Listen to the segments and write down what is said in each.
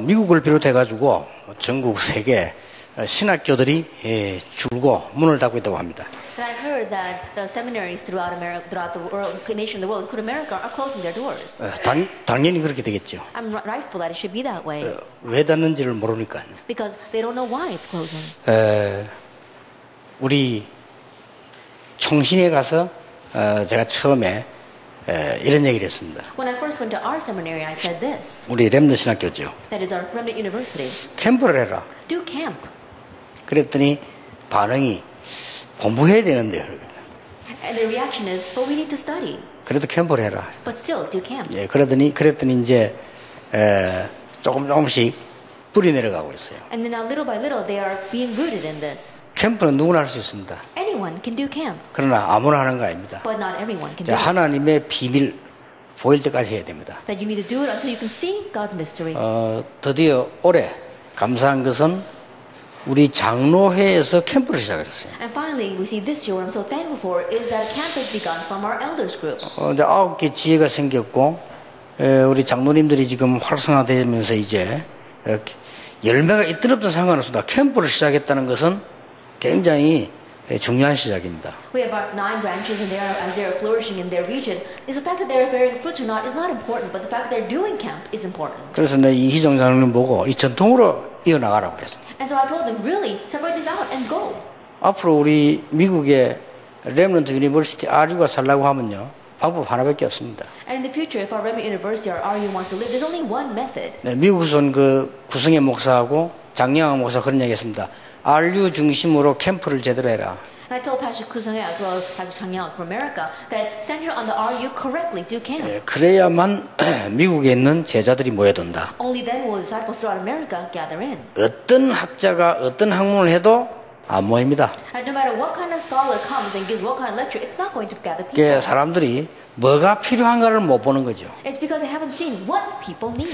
미국을 비롯해가지고 전국 세계 신학교들이 줄고 문을 닫고 있다고 합니다. And I've heard that the seminaries throughout America, throughout the world, nation, the world, including America, are closing their doors. 당연히 그렇게 되겠죠. I'm rightful that it should be that way. 왜 닫는지를 모르니까요. Because they don't know why it's closing. 우리 총신에 가서 제가 처음에 이런 얘기를 했습니다. When I first went to our seminary, I said this. 우리 렘넌트 신학교죠. That is our remnant university. 캠프를 해라. Do camp. 그랬더니 반응이 공부해야 되는데. And the reaction is, but we need to study. 그래도 캠프를 해라. But still, do camp. 예, 그랬더니 이제 조금씩 뿌리 내려가고 있어요. And then now, little by little, they are being rooted in this. 캠프는 누구나 할 수 있습니다. Anyone can do camp. 그러나 아무나 하는 거 아닙니다. But not everyone can do it. 하나님의 비밀 보일 때까지 해야 됩니다. That you need to do it until you can see God's mystery. 드디어 올해 감사한 것은 우리 장로회에서 캠프를 시작했어요. And finally, we see this year what I'm so thankful for is that camp has begun from our elders group. 이제 9개 지혜가 생겼고 우리 장로님들이 지금 활성화되면서 이제 열매가 있든 상관없습니다. 캠프를 시작했다는 것은 굉장히 중요한 시작입니다. We have about 9 branches and as they are flourishing in their region. Is the fact that they are bearing fruit or not is not important, but the fact that they're doing camp is important. 그래서 내가 이희정 장로님 보고 이 전통으로 이어나가라고 그랬습니다. And so I told them, really, separate this out and go. 앞으로 우리 미국의 렘넌트 유니버시티 RU가 살라고 하면요. 방법 하나밖에 없습니다. And in the future, if our remnant university or RU wants to live, there's only one method. 네, 미국에서 온 그 구성의 목사하고 장영학 목사 그런 얘기했습니다. RU 중심으로 캠프를 제대로 해라. And I told Pastor Kusangye as well as Pastor Chang Yao from America that center on the RU correctly do camp. 네, 그래야만 미국에 있는 제자들이 모여든다. Only then will disciples throughout America gather in. 어떤 학자가 어떤 학문을 해도 안 모입니다. And no matter what kind of scholar comes and gives what kind of lecture, it's not going to gather people. 그게 사람들이 뭐가 필요한가를 못 보는 거죠. It's because they haven't seen what people need.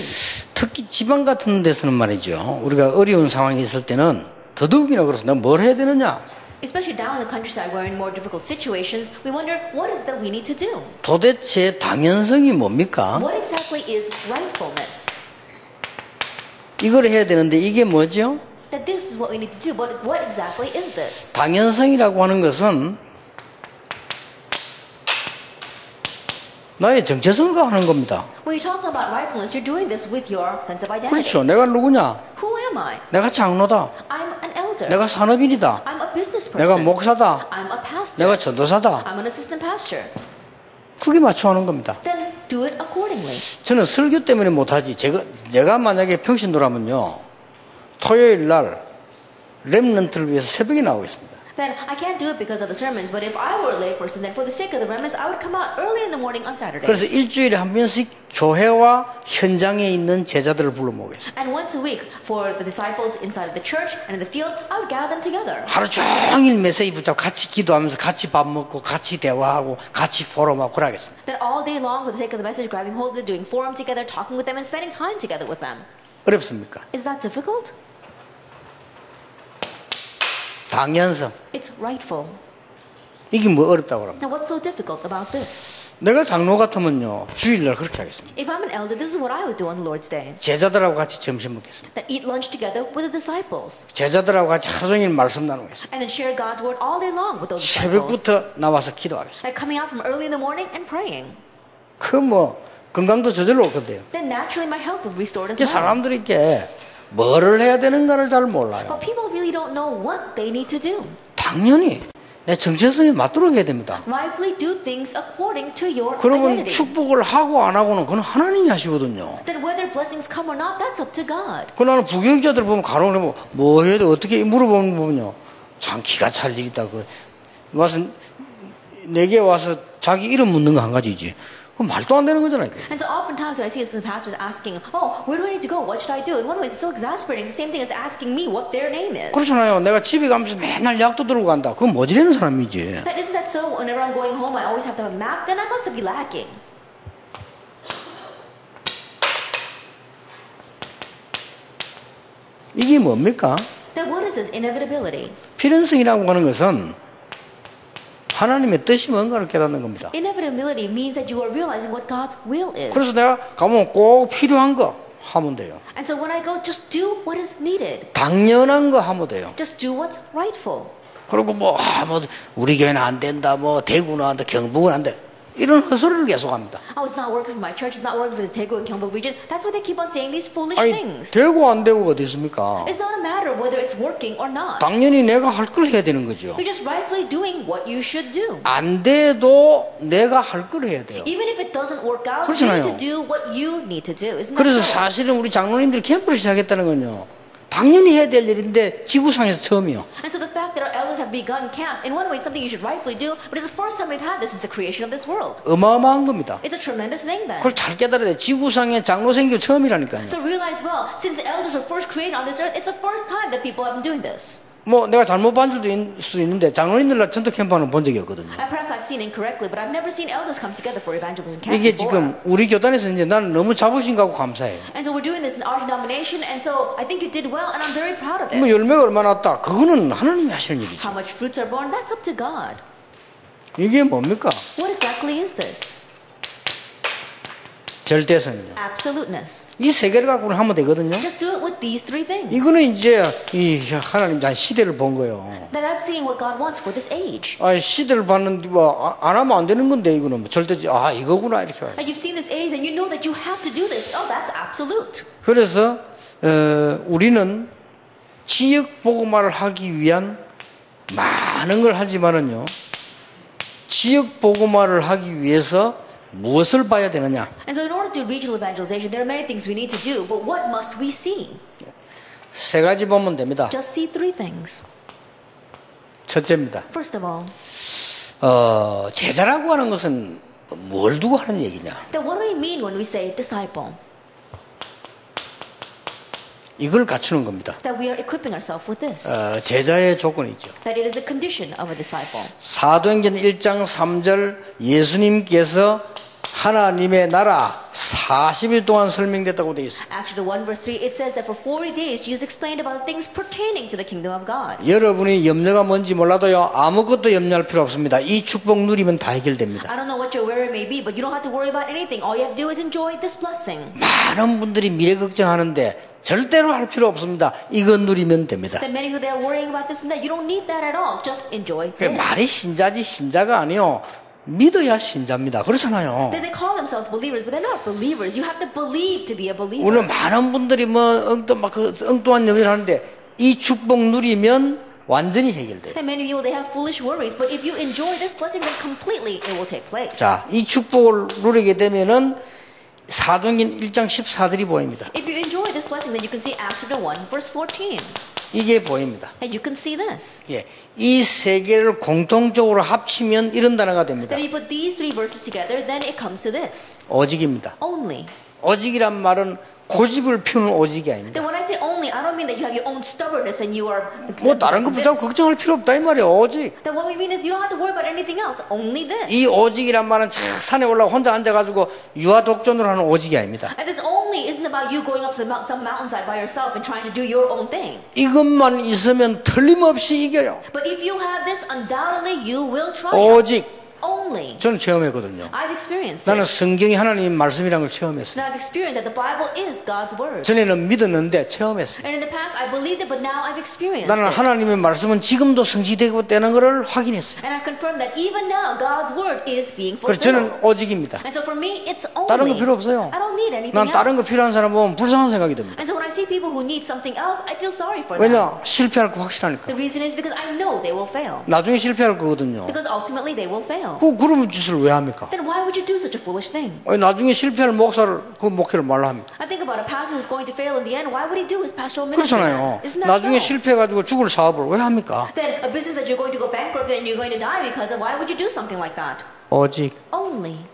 특히 지방 같은 데서는 말이죠. 우리가 어려운 상황이 있을 때는 더더욱이나 그래서 내가 뭘 해야 되느냐. Especially down in the countryside where in more difficult situations, we wonder what is it that we need to do? 도대체 당연성이 뭡니까? What exactly is rightfulness? 이걸 해야 되는데 이게 뭐죠? That this is what we need to do, but what exactly is this? 당연성이라고 하는 것은 나의 정체성을 하는 겁니다. When you're talking about rightfulness, you're doing this with your sense of identity. 그렇죠. 내가 누구냐? Who am I? 내가 장로다. I'm an elder. 내가 산업인이다. I'm a business person. 내가 목사다. I'm a pastor. 내가 전도사다. I'm an assistant pastor. 그게 맞춰 하는 겁니다. Then do it accordingly. 저는 설교 때문에 못하지. 제가 만약에 평신도라면요. 토요일 날 렘넌트를 위해서 새벽에 나오겠습니다. Then I can't do it because of the sermons, but if I were a layperson, then for the sake of the remnants, I would come out early in the morning on Saturdays. 그래서 일주일에 한 번씩 교회와 현장에 있는 제자들을 불러 모으겠습니다. And once a week, for the disciples inside of the church and in the field, I would gather them together. 하루 종일 메시지 붙잡고 같이 기도하면서 같이 밥 먹고 같이 대화하고 같이 포럼하고 그러겠습니다. Then all day long, for the sake of the message, grabbing hold of it, doing forum together, talking with them, and spending time together with them. 어렵습니까? Is that difficult? 당연성. It's rightful. 이게 뭐 어렵다고 합니다. Now, what's so difficult about this? 내가 장로 같으면요 주일날 그렇게 하겠습니다. If I'm an elder, this is what I would do on the Lord's Day. 제자들하고 같이 점심 먹겠습니다. That eat lunch together with the disciples. 제자들하고 같이 하루 종일 말씀 나누겠습니다. And then share God's word all day long with those disciples. 새벽부터 나와서 기도하겠습니다. Like coming out from early in the morning and praying. 그 뭐 건강도 저절로 오거든요. Then naturally my health will be restored as 이게 well. 사람들이 이렇게 뭐를 해야 되는가를 잘 몰라요. But people really don't know what they need to do. 당연히 내 정체성에 맞도록 해야 됩니다. Rightfully do things according to your 그러면 identity. 축복을 하고 안 하고는 그건 하나님이 하시거든요. Then whether blessings come or not, that's up to God. 그 나는 부교육자들 보면 가로를 뭐 해야 돼 어떻게 물어보면요 참 기가 찰 일이다. 그 와서 내게 와서 자기 이름 묻는 거 한 가지지. 그 말도 안 되는 거잖아요. And so oftentimes when I see some pastors asking, oh, where do I need to go? What should I do? In one way, it's so exasperating. It's the same thing as asking me what their name is. 그렇잖아요. 내가 집에 가면서 맨날 약도 들고 간다. 그건 뭐지라는 사람이지. Isn't that so? Whenever I'm going home, I always have to have a map. Then I must be lacking. 이게 뭡니까? Then what is this inevitability? 필연성이라고 하는 것은 하나님의 뜻이 뭔가를 깨닫는 겁니다. Inevitability means that you are realizing what God's will is. 그래서 내가 가면 꼭 필요한 거 하면 돼요. And so when I go, just do what is needed. 당연한 거 하면 돼요. Just do what's rightful. 그리고 뭐 우리 교회는 안 된다, 뭐 대구는 안 돼, 경북은 안 돼. 이런 헛소리를 계속합니다. Oh, it's not working for my church. It's not working for this Daegu and Gyeongbuk region. That's why they keep on saying these foolish 아니, things. 되고 안 되고가 어디 있습니까? It's not a matter of whether it's working or not. 당연히 내가 할 걸 해야 되는 거죠. You're just rightfully doing what you should do. 안 돼도 내가 할 걸 해야 돼요. Even if it doesn't work out, you 그렇잖아요. need to do what you need to do. Isn't that 그래서 so? 사실은 우리 장로님들이 캠프를 시작했다는 건요, 당연히 해야 될 일인데 지구상에서 처음이요. And so the fact that our elders have begun camp, in one way, is something you should rightfully do, but it's the first time we've had this since the creation of this world. 어마어마한 겁니다. It's a tremendous thing then. 그걸 잘 깨달아야 돼. 지구상에 장로 생기고 처음이라니까요. So realize well, since the elders were first created on this earth, it's the first time that people have been doing this. 뭐 내가 잘못 본 줄도 수 있는데 장로님들과 전도 캠프는 본 적이 없거든요. And perhaps I've seen incorrectly, but I've never seen elders come together for evangelism camp 이게 before. 지금 우리 교단에서 이제 나는 너무 자부심 갖고 감사해요. And so we're doing this in our denomination, and so I think you did well, and I'm very proud of 뭐 it. 열매가 얼마나 났다, 그거는 하나님이 하시는 일이죠. How much fruits are born, that's up to God. 이게 뭡니까? What exactly is this? 절대성이요. Absoluteness. 이 세 개를 갖고 하면 되거든요. Just do it with these three things. 이거는 이제 이 하나님 한 시대를 본 거예요. That's seeing what God wants for this age. 아, 시대를 봤는데 안 하면 안 되는 건데 이거는 뭐 절대 이거구나 이렇게 와요. Like you've seen this age, and you know that you have to do this. Oh, that's absolute. 그래서 우리는 지역 복음화를 하기 위한 많은 걸 하지만은요, 지역 복음화를 하기 위해서 무엇을 봐야 되느냐? And so in order to do regional evangelization, there are many things we need to do, but what must we see? 세 가지 보면 됩니다. Just see three things. 첫째입니다. First of all, 제자라고 하는 것은 뭘 두고 하는 얘기냐? then what do we mean when we say disciple? 이걸 갖추는 겁니다. That we are equipping ourselves with this. 제자의 조건이죠. That it is a condition of a disciple. 사도행전 1장 3절 예수님께서 하나님의 나라 40일 동안 설명됐다고 되어 있습니다. Actually, 1 verse 3, it says that for 40 days Jesus explained about things pertaining to the kingdom of God. 여러분이 염려가 뭔지 몰라도요, 아무것도 염려할 필요 없습니다. 이 축복 누리면 다 해결됩니다. I don't know what your worry may be, but you don't have to worry about anything. All you have to do is enjoy this blessing. 많은 분들이 미래 걱정하는데 절대로 할 필요 없습니다. 이거 누리면 됩니다. That many who they are worrying about this and that, you don't need that at all. Just enjoy this. 말이 신자지 신자가 아니요, 믿어야 신자입니다. 그렇잖아요. They call themselves believers, but they're not believers. You have to believe to be a believer. 오늘 많은 분들이 엉뚱한 염려를 하는데 이 축복 누리면 완전히 해결돼요. And many people, they have foolish worries, but if you enjoy this blessing, then completely it will take place. 자, 이 축복을 누리게 되면은 사도행전 1장 14절이 보입니다. If you enjoy this blessing, then you can see Acts chapter 1, verse 14. 이게 보입니다. And you can see this. 예, 이 세 개를 공통적으로 합치면 이런 단어가 됩니다. That you put these three verses together, then it comes to this. 오직입니다. Only. 오직이란 말은 고집을 피우는 오직이 아닙니다. Then when I say only, I don't mean that you have your own stubbornness and you are. 뭐 다른 거 붙잡고 걱정할 필요 없다 이 말이에요. 오직. Then what we mean is you don't have to worry about anything else. Only this. 이 오직이란 말은 저 산에 올라 혼자 앉아가지고 유아 독존으로 하는 오직이 아닙니다. And this only isn't about you going up to some mountainside by yourself and trying to do your own thing. 이것만 있으면 틀림없이 이겨요. But if you have this, undoubtedly you will triumph. 오직. Only. 저는 체험했거든요. I've experienced 나는 this. 성경이 하나님 말씀이라는 걸 체험했어요. And I've experienced that the Bible is God's word. 전에는 믿었는데 체험했어요. And in the past, I believed it, but now I've experienced 나는 it. 하나님의 말씀은 지금도 성취되고 되는 것을 확인했어요. And I confirm that even now, God's word is being 그래서 fulfilled. 저는 오직입니다. And so for me, it's only. 다른 거 필요 없어요. I don't need anything 난 다른 거 else. 필요한 사람 보면 불쌍한 생각이 듭니다. And so when I see people who need something else, I feel sorry for them. 왜냐? 실패할 거 확실하니까. The reason is because I know they will fail. 나중에 실패할 거거든요. Because ultimately they will fail. 그런 짓을 왜 합니까? Then why would you do such a foolish thing? 나중에 실패할 목사를 그 목회를 말라 합니까? I think about a pastor who's going to fail in the end. Why would he do his pastoral ministry? 그렇잖아요. Isn't that 나중에 so? 실패해가지고 죽을 사업을 왜 합니까? Then a business that you're going to go bankrupt and you're going to die because of, why would you do something like that? 오직 Only.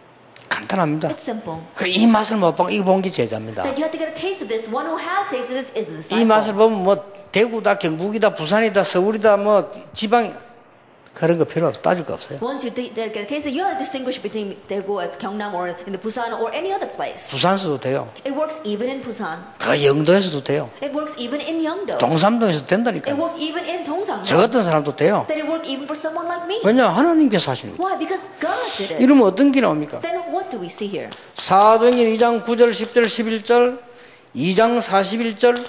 간단합니다. It's simple. 그래 이 맛을 못 보고 이거 본 게 제자입니다. That you have to get a taste of this. One who has tasted this is the 이 맛을 disciple. 보면 뭐 대구다, 경북이다, 부산이다, 서울이다, 뭐 지방 그런 거 필요 없어. 따질 거 없어요. Once you get a taste, you don't have to distinguish between Daegu at Gyeongnam or in the Busan or any other place. 부산서도 돼요. It works even in Busan. 더 영도에서도 돼요. It works even in Yeongdo. 동삼동에서도 It 된다니까요. worked even in 저 Dongsamdo. 같은 사람도 돼요. That it worked even for someone like me. 왜냐? 하나님께서 하시는 거예요. Why? Because God did it. 이러면 어떤 게 나옵니까? Then what do we see here? 사도행전 2장 9절, 10절, 11절 2장 41절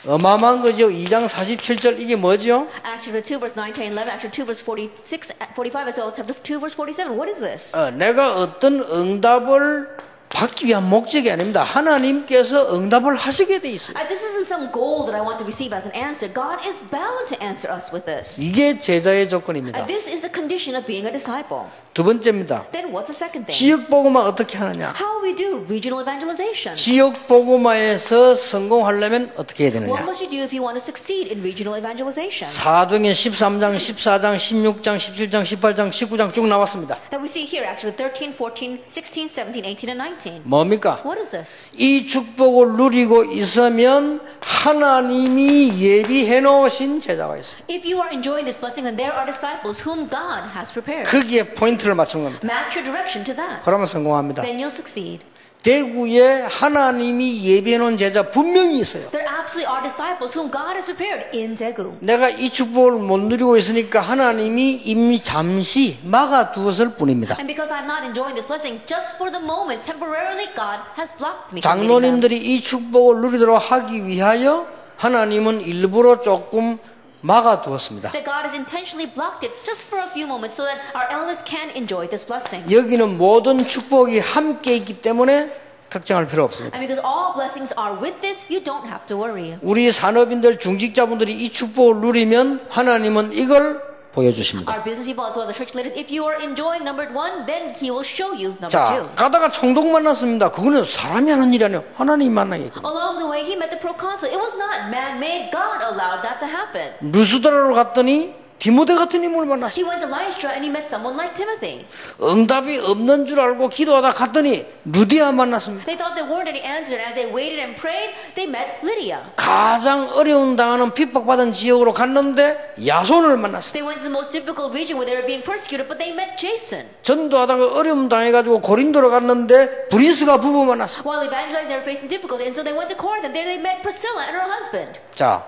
어마어마한 거죠. 2장 47절 이게 뭐죠? Acts chapter 2 verse 9, 10, 11. Acts chapter 2 verse 46, 45 as well as chapter 2 verse 47. What is this? 내가 어떤 응답을 받기 위한 목적이 아닙니다. 하나님께서 응답을 하시게 돼 있어요. This isn't some goal that I want to receive as an answer. God is bound to answer us with this. 이게 제자의 조건입니다. This is a condition of being a disciple. 두 번째입니다. Then what's the second thing? 지역 복음화 어떻게 하느냐? How we do regional evangelization? 지역 복음화에서 성공하려면 어떻게 해야 What 되느냐? must you do if you want to succeed in regional evangelization? 사도행전 13장, 14장, 16장, 17장, 18장, 19장 쭉 나왔습니다. That we see here, actually 13, 14, 16, 17, 18, and 19. 뭡니까? What is this? 이 축복을 누리고 있으면 하나님이 예비해 놓으신 제자가 있어요. If you are enjoying this blessing, then there are disciples whom God has prepared. 거기에 포인트를 맞춘 겁니다. Match your direction to that. 그러면 성공합니다. Then you'll succeed. 대구에 하나님이 예비해 놓은 제자 분명히 있어요. There absolutely are disciples whom God has prepared in Daegu. 내가 이 축복을 못 누리고 있으니까 하나님이 이미 잠시 막아두었을 뿐입니다. And because I'm not enjoying this blessing, just for the moment, temporarily, God has blocked me. from getting them. 장로님들이 이 축복을 누리도록 하기 위하여 하나님은 일부러 조금 막아두었습니다. That God has intentionally blocked it just for a few moments so that our elders can enjoy this blessing. 여기는 모든 축복이 함께 있기 때문에 걱정할 필요 없습니다. And because all blessings are with this, you don't have to worry. 우리 산업인들, 중직자분들이 이 축복을 누리면 하나님은 이걸 보여주십니다. Our business people as well as our church leaders, if you are enjoying number one, then He will show you number 자, two. 가다가 총독 만났습니다. 그거는 사람이 하는 일이 아니에요. 하나님 만나겠고. Along the way, he met the proconsul. It was not man-made. God allowed that to happen. 루스드라로 갔더니 디모데 같은 인물을 만났어요. He went to Lystra and he met someone like Timothy. 응답이 없는 줄 알고 기도하다 갔더니 루디아 만났습니다. They thought there weren't any answers, and as they waited and prayed, they met Lydia. 가장 어려운 당하는 핍박받은 지역으로 갔는데 야손을 만났어요. They went to the most difficult region where they were being persecuted, but they met Jason. 전도하다가 어려움 당해가지고 고린도로 갔는데 브리스가 부부 만났어요. While evangelizing, they were facing difficulty, and so they went to Corinth, and there they met Priscilla and her husband. 자,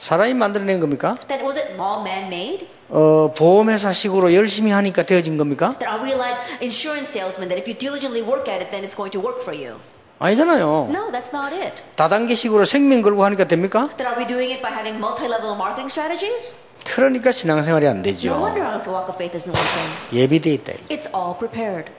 사람이 만들어낸 겁니까? That was it all man-made? 보험회사식으로 열심히 하니까 되어진 겁니까? That are we like insurance salesmen that if you diligently work at it, then it's going to work for you? 아니잖아요. No, that's not it. 다단계식으로 생명 걸고 하니까 됩니까? That are we doing it by having multi-level marketing strategies? 그러니까 신앙생활이 안 No 되죠. wonder our walk of faith isn't working. 예비돼 있다. It's all prepared.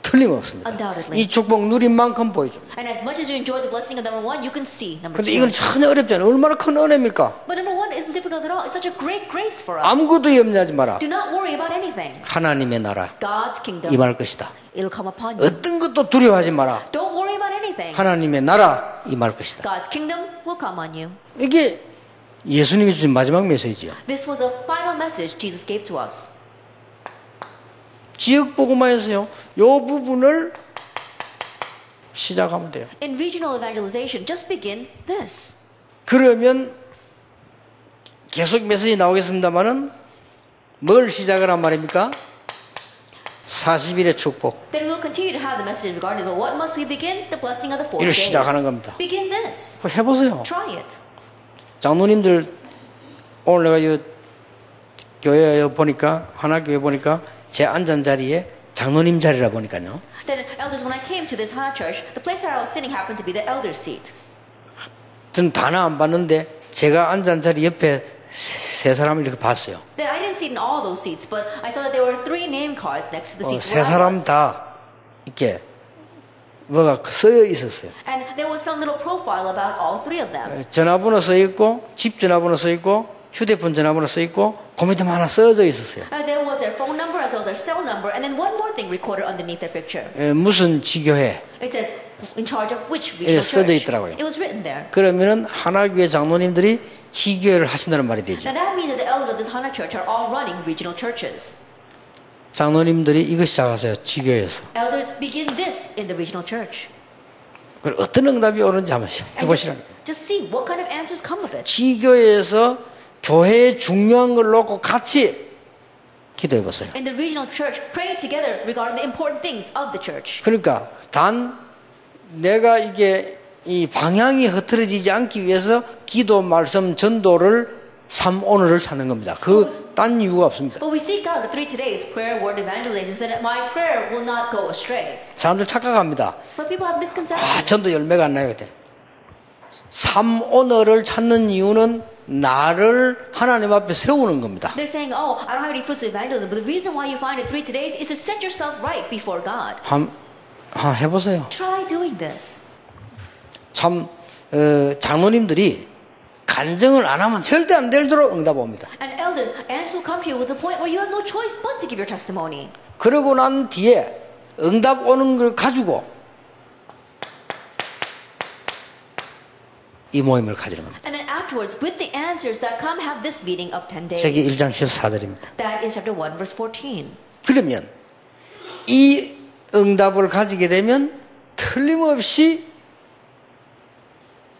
틀림없습니다. Undoubtedly. 이 축복 누린 만큼 보여줍니다. And as much as you enjoy the blessing of number one, you can see number 근데 two. 이건 전혀 어렵지 않아요. 얼마나 큰 은혜입니까? But number one isn't difficult at all. It's such a great grace for us. 아무것도 염려하지 마라. Do not worry about anything. 하나님의 나라 God's kingdom, 임할 것이다. it'll come upon you. 어떤 것도 두려워하지 마라. Don't worry about anything. 하나님의 나라 임할 것이다. God's kingdom will come on you. 이게 예수님이 주신 마지막 메시지죠. This was a final message Jesus gave to us. 지역 복음화에서요. 요 부분을 시작하면 돼요. In regional evangelization, just begin this. 그러면 계속 메시지 나오겠습니다만은 뭘 시작을 한 말입니까? 40일의 축복. Then we'll continue to have the message regarding this. But what must we begin? The blessing of the 40 이걸 days. 시작하는 겁니다. Begin this. 그거 해보세요. Try it. 장로님들 오늘 내가 이 교회에 보니까 하나 교회 보니까 제 앉은 자리에 장로님 자리라 보니까요. Then elders, when I came to this Hana church, the place where I was sitting happened to be the elder's seat. 저는 다나 안 봤는데 제가 앉은 자리 옆에 세 사람을 이렇게 봤어요. Then I didn't sit in all those seats, but I saw that there were 3 name cards next to the seats 세 where I 사람 was. 다 이렇게 뭐가 써여 있었어요. And there was some little profile about all 3 of them. 전화번호 써 있고 집 전화번호 써 있고 휴대폰 전화번호 써 있고 그 밑에 하나 써져 있었어요. There was their phone number as well as their cell number, and then one more thing recorded underneath their picture. 무슨 지교회. It says, in charge of which 예, regional 써져 church. 있더라고요. It was written there. 그러면은 하나교회 장로님들이 지교회를 하신다는 말이 되죠. Now that means that the elders of this Hana church are all running regional churches. 장로님들이 이거 시작하세요. 지교회에서. Elders begin this in the regional church. 그리고 어떤 응답이 오는지 한번 And 해보시라는 거예요. just see what kind of answers come of it. 지교회에서 교회의 중요한 걸 놓고 같이 기도해 보세요. In the regional church, pray together regarding the important things of the church. 그러니까 단 내가 이게 이 방향이 흐트러지지 않기 위해서 기도, 말씀, 전도를 오늘을 찾는 겁니다. 그 딴 이유가 없습니다. But we seek out the 3 today's prayer, word, evangelization, so that my prayer will not go astray. 사람들 착각합니다. But people have 아, misconceptions. 전도 열매가 안 나요. 그때. 삶 오늘을 찾는 이유는 나를 하나님 앞에 세우는 겁니다. They're saying, oh, I don't have any fruits of evangelism, but the reason why you find it 3 days is to set yourself right before God. 한번 해보세요. Try doing this. 참 장로님들이 간증을 안 하면 절대 안 되도록 응답합니다. And elders, angels will come to you with the point where you have no choice but to give your testimony. 그러고 난 뒤에 응답 오는 걸 가지고 이 모임을 가지는 겁니다. And then afterwards, with the answers that come, have this meeting of 10 days. 세기 1장 14절입니다. That is chapter 1, verse 14. 그러면 이 응답을 가지게 되면 틀림없이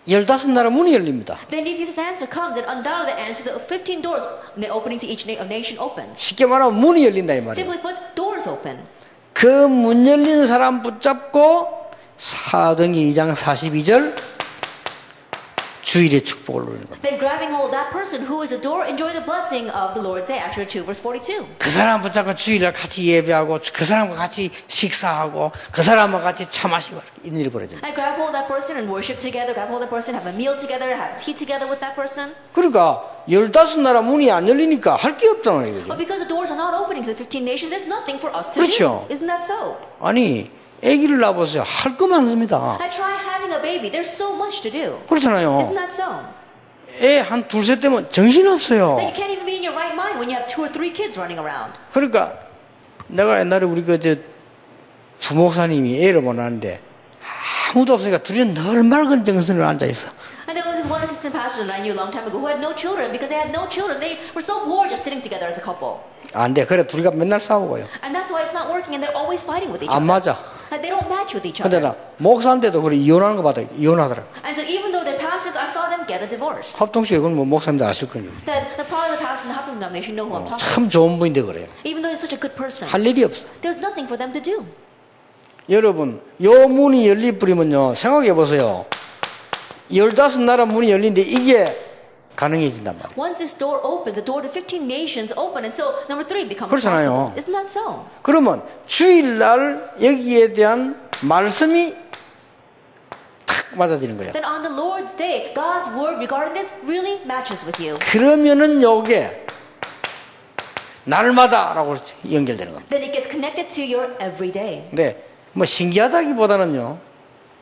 15나라 문이 열립니다. Then if this answer comes, then undoubtedly the answer, the 15 doors, the opening to each nation opens. 쉽게 말하면 문이 열린다 이 말이에요. Simply put, doors open. 그 문 열린 사람 붙잡고 사도행전 2장 42절 주일의 축복을 누리는 겁니다. Then grabbing hold of that person who is the door, enjoy the blessing of the Lord's Day, Acts 2, verse 42. 그 사람 붙잡고 주일날 같이 예배하고 그 사람과 같이 식사하고 그 사람과 같이 차 마시고 이런 일이 벌어집니다. I grab hold of that person and worship together, grab hold of that person, have a meal together, have tea together with that person. 그러니까 15나라 문이 안 열리니까 할 게 없잖아요. 이거죠. But because the doors are not opening to the 15 nations, there's nothing for us to 그렇죠. do. Isn't that so? 아니 아기를 낳아보세요. 할 거 많습니다. I try having a baby. There's so much to do. 그렇잖아요. Isn't that so? 애 한 둘, 셋 되면 정신이 없어요. Then you can't even be in your right mind when you have 2 or 3 kids running around. 그러니까 내가 옛날에 우리 부목사님이 애를 못 낳았는데 아무도 없으니까 둘이 늘 맑은 정신으로 앉아있어. And there was this one assistant pastor that I knew a long time ago who had no children. Because they had no children, they were so bored just sitting together as a couple. 안 돼. 그래 둘이가 맨날 싸우고요. And that's why it's not working and they're always fighting with each 안 other. 맞아. And they don't match with each 근데 other. 나 목사인데도 그래 이혼하는 거 봐도 이혼하더라. And so even though they're pastors, I saw them get a divorce. 합동식 이건 뭐 목사님도 아실 거예요. That the part of the pastors in the Happening denomination know who I'm talking 참 about. 좋은 분인데 그래요. Even though he's such a good person, 할 일이 없어. there's nothing for them to do. 여러분 요 문이 열릴 뿌리면요 생각해 보세요. 15나라 문이 열린데 이게 가능해진단 말이에요. Once this door opens, the door to 15 nations open, and so number 3 becomes 그렇잖아요. possible. Isn't that so? 그러면 주일날 여기에 대한 말씀이 탁 맞아지는 거예요. Then on the Lord's day, God's word regarding this really matches with you. 그러면은 요게 날마다라고 연결되는 겁니다. Then it gets connected to your everyday. 근데 뭐 신기하다기보다는요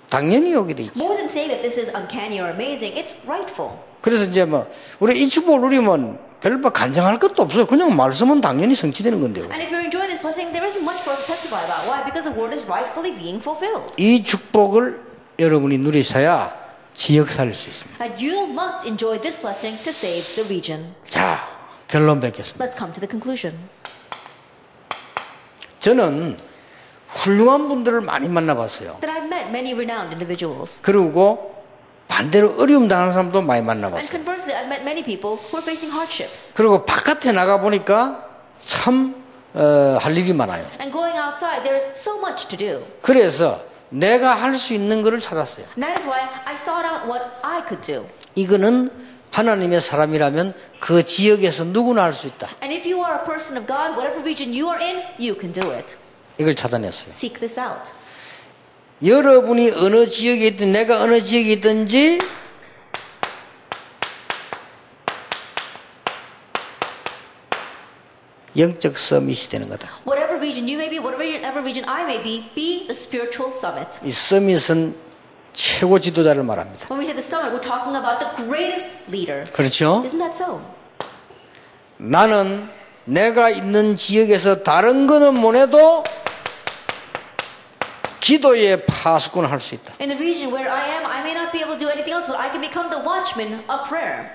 당연히 여기 돼 있죠. More than saying that this is uncanny or amazing, it's rightful. 그래서 이제 뭐 우리 이 축복을 누리면 별로 간증할 것도 없어요. 그냥 말씀은 당연히 성취되는 건데요. And if you're enjoying this blessing, there isn't much for us to testify about. Why? Because the word is rightfully being fulfilled. 이 축복을 여러분이 누리셔야 지역 살릴 수 있습니다. And you must enjoy this blessing to save the region. 자, 결론 뵙겠습니다. Let's come to the conclusion. 저는 훌륭한 분들을 많이 만나봤어요. That I've met many renowned individuals. 그리고 반대로 어려움 당하는 사람도 많이 And 만나봤어요. conversely, I've met many people who are facing hardships. 그리고 바깥에 나가 보니까 참 할 일이 많아요. And going outside, there is so much to do. 그래서 내가 할 수 있는 것을 찾았어요. And that is why I sought out what I could do. 이거는 하나님의 사람이라면 그 지역에서 누구나 할 수 있다. And if you are a person of God, whatever region you are in, you can do it. 이걸 찾아냈어요. Seek this out. 여러분이 어느 지역에 있든 내가 어느 지역에 있든지 영적 서밋이 되는 거다. Whatever region you may be, whatever region I may be the spiritual summit. 이 서밋은 최고 지도자를 말합니다. When we say the summit, we're talking about the greatest leader. 그렇죠? Isn't that so? 나는 내가 있는 지역에서 다른 거는 못해도 기도의 파수꾼을 할 수 있다. In the region where I am, I may not be able to do anything else, but I can become the watchman of prayer.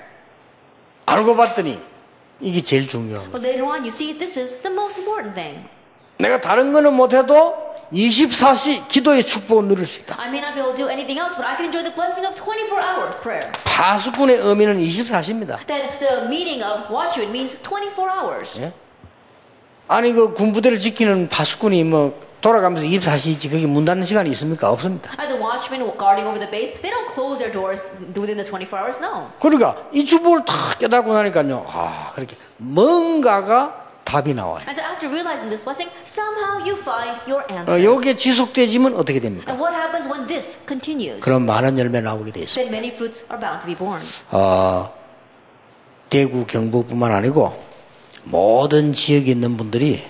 알고 봤더니 이게 제일 중요한 거예요. But later on, you see, this is the most important thing. 내가 다른 거는 못해도 24시 기도의 축복을 누릴 수 있다. I may not be able to do anything else, but I can enjoy the blessing of 24-hour prayer. 파수꾼의 의미는 24시입니다. That the meaning of watchman means 24 hours. 예? 아니 그 군부대를 지키는 파수꾼이 뭐 돌아가면서 24시지 거기 문 닫는 시간이 있습니까? 없습니다. And the watchmen guarding over the base, they don't close their doors within the 24 hours, no. 그러니까 이 축복을 다 깨닫고 나니까요. 아 그렇게 뭔가가 답이 나와요. And so after realizing this blessing, somehow you find your answer. 요게 지속되지면 어떻게 됩니까? And what happens when this continues? 그럼 많은 열매 나오게 돼 있어요. Then many fruits are bound to be born. 대구 경북뿐만 아니고 모든 지역에 있는 분들이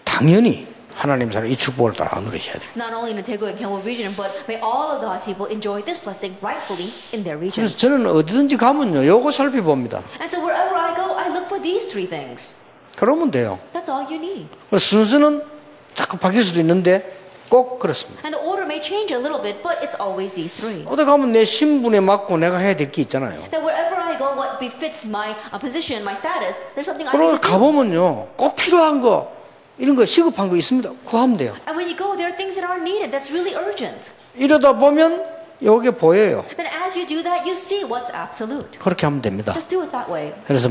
당연히 하나님 사랑 이 축복을 다 누리셔야 돼요. Not only in the Daegu and Gyeongbu region, but may all of God's people enjoy this blessing rightfully in their region. 그래서 저는 어디든지 가면요, 요거 살펴봅니다. And so wherever I go, I look for these three things. 그러면 돼요. That's all you need. 순서는 자꾸 바뀔 수도 있는데 꼭 그렇습니다. And the order may change a little bit, but it's always these three. 어디 가면 내 신분에 맞고 내가 해야 될 게 있잖아요. That wherever I go, what befits my position, my status, there's something I 그러고 need to do. 가보면요, 꼭 필요한 거, 이런 거 시급한 거 있습니다. 그거 하면 돼요. And when you go, there are things that are needed. That's really urgent. 이러다 보면 요게 보여요. Then as you do that, you see what's absolute. 그렇게 하면 됩니다. Just do it that way. 그래서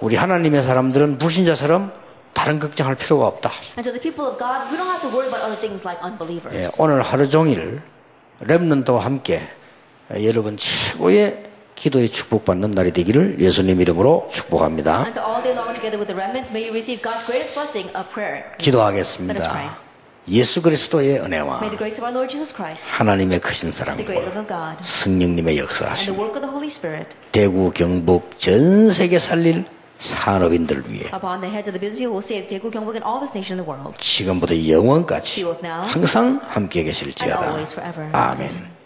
우리 하나님의 사람들은 불신자처럼 다른 걱정할 필요가 없다. And so the people of God, we don't have to worry about other things like unbelievers. 예, 오늘 하루 종일 렘넌트와 함께 여러분 최고의 기도에 축복받는 날이 되기를 예수님 이름으로 축복합니다. And so all day long together with the remnants, may you receive God's greatest blessing of prayer. Let us pray. 기도하겠습니다. 예수 그리스도의 은혜와 May the grace of our Lord Jesus Christ, 하나님의 크신 the 사랑과 great love of God, 성령님의 and 역사하심 the work of the Holy Spirit 대구 경북 전 세계 살릴 산업인들을 위해 upon the heads of the business people who save Daegu, Gyeongbuk, and all this nation in the world. 지금부터 영원까지 Be with now 항상 함께 and 계실지어다. always forever. 아멘.